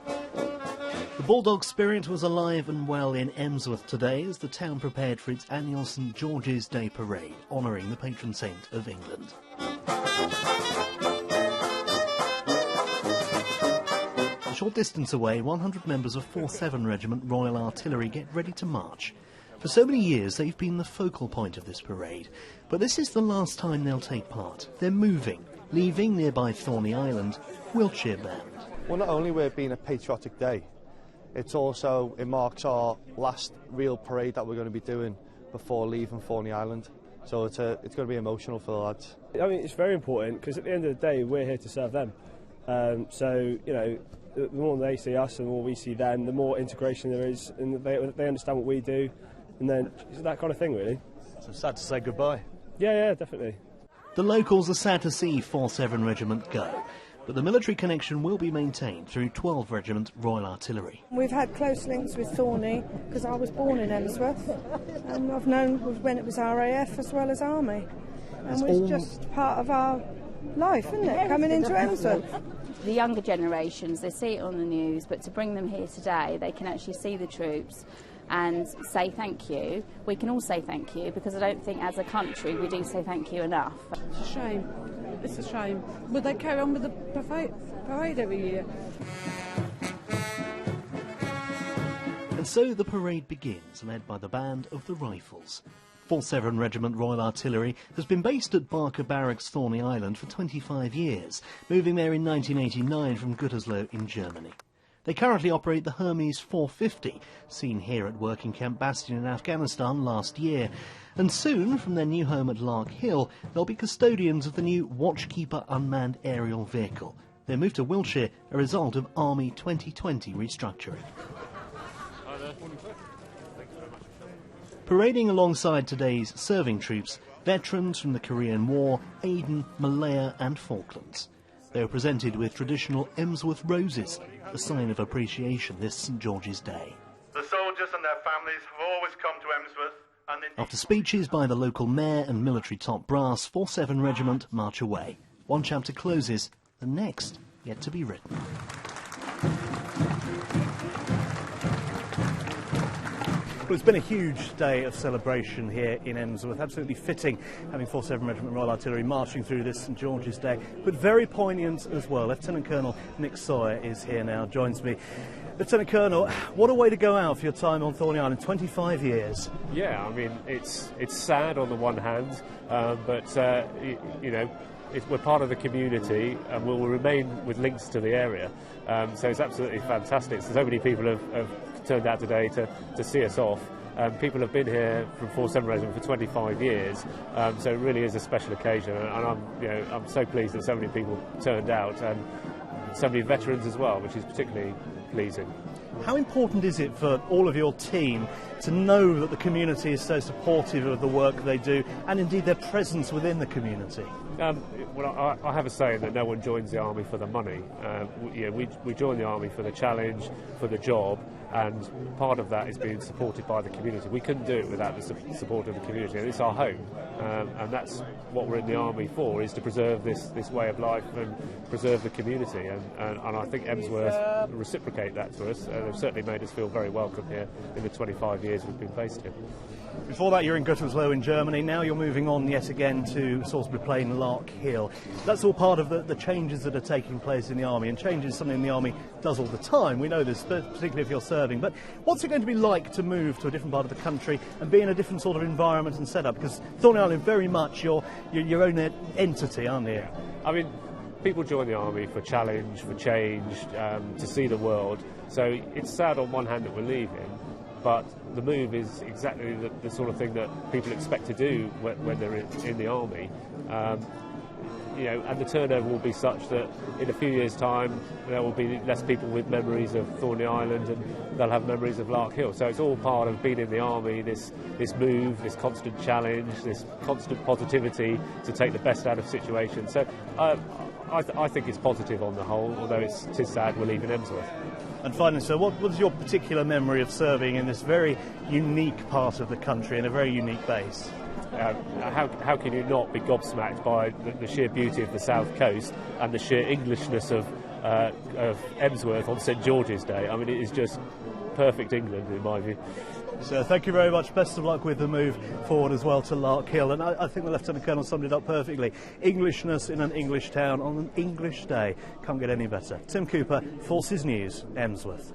The Bulldog spirit was alive and well in Emsworth today as the town prepared for its annual St George's Day parade, honouring the patron saint of England. A short distance away, 100 members of 4-7 Regiment Royal Artillery get ready to march. For so many years they've been the focal point of this parade, but this is the last time they'll take part. They're moving, leaving nearby Thorney Island, Wiltshire bound. Well, not only will it be a patriotic day, it marks our last real parade that we're going to be doing before leaving Thorney Island. So it's going to be emotional for the lads. I mean, it's very important because at the end of the day, we're here to serve them. So, you know, the more they see us and the more we see them, the more integration there is, and they understand what we do, and then it's that kind of thing, really. So sad to say goodbye. Yeah, definitely. The locals are sad to see 4-7 Regiment go, but the military connection will be maintained through 12 Regiment Royal Artillery. We've had close links with Thorney because I was born in Emsworth, and I've known when it was RAF as well as Army, and it's just part of our life, isn't it, coming into Emsworth? The younger generations, they see it on the news, but to bring them here today, they can actually see the troops and say thank you. We can all say thank you because I don't think as a country we do say thank you enough. It's a shame. It's a shame. Would they carry on with the parade every year? And so the parade begins, led by the Band of the Rifles. 4-7 Regiment Royal Artillery has been based at Barker Barracks, Thorney Island for 25 years, moving there in 1989 from Gütersloh in Germany. They currently operate the Hermes 450, seen here at working Camp Bastion in Afghanistan last year. And soon, from their new home at Lark Hill, they'll be custodians of the new Watchkeeper unmanned aerial vehicle. Their move to Wiltshire, a result of Army 2020 restructuring. Parading alongside today's serving troops, veterans from the Korean War, Aden, Malaya and Falklands. They were presented with traditional Emsworth roses, a sign of appreciation this St George's Day. The soldiers and their families have always come to Emsworth. And after speeches by the local mayor and military top brass, 4-7 Regiment march away. One chapter closes, the next yet to be written. Well, it's been a huge day of celebration here in Emsworth, absolutely fitting having 4-7 Regiment Royal Artillery marching through this St George's Day, but very poignant as well. Lieutenant Colonel Nick Sawyer is here now, joins me. Lieutenant Colonel, what a way to go out for your time on Thorney Island, 25 years. Yeah, I mean, it's sad on the one hand, but, you know, we're part of the community and we'll remain with links to the area. So it's absolutely fantastic. So many people have turned out today to see us off. People have been here from 4-7 Regiment for 25 years, so it really is a special occasion. And I'm so pleased that so many people turned out, and so many veterans as well, which is particularly pleasing. How important is it for all of your team to know that the community is so supportive of the work they do, and indeed their presence within the community? Well, I have a saying that no one joins the army for the money. We join the army for the challenge, for the job, and part of that is being supported by the community. We couldn't do it without the support of the community, and it's our home, and that's what we're in the army for, is to preserve this way of life and preserve the community, and I think Emsworth reciprocate that to us. They've certainly made us feel very welcome here in the 25 years we've been based here. Before that, you're in Gütersloh in Germany. Now you're moving on yet again to Salisbury Plain, Lark Hill. That's all part of the changes that are taking place in the Army, and change is something the Army does all the time. We know this, particularly if you're serving. But what's it going to be like to move to a different part of the country and be in a different sort of environment and setup? Because Thorney Island, very much your own entity, aren't you? I mean, people join the army for challenge, for change, to see the world. So it's sad on one hand that we're leaving, but the move is exactly the sort of thing that people expect to do when they're in the army. And the turnover will be such that in a few years' time there will be less people with memories of Thorney Island, and they'll have memories of Lark Hill. So it's all part of being in the army, this move, this constant challenge, this constant positivity to take the best out of situations. So I think it's positive on the whole, although it is sad we're leaving Emsworth. And finally, sir, what was your particular memory of serving in this very unique part of the country, in a very unique base? How can you not be gobsmacked by the sheer beauty of the south coast and the sheer Englishness of of Emsworth on St George's Day. I mean, it is just perfect England in my view. So thank you very much. Best of luck with the move forward as well to Larkhill. And I think the Lieutenant Colonel summed it up perfectly. Englishness in an English town on an English day. Can't get any better. Tim Cooper, Forces News, Emsworth.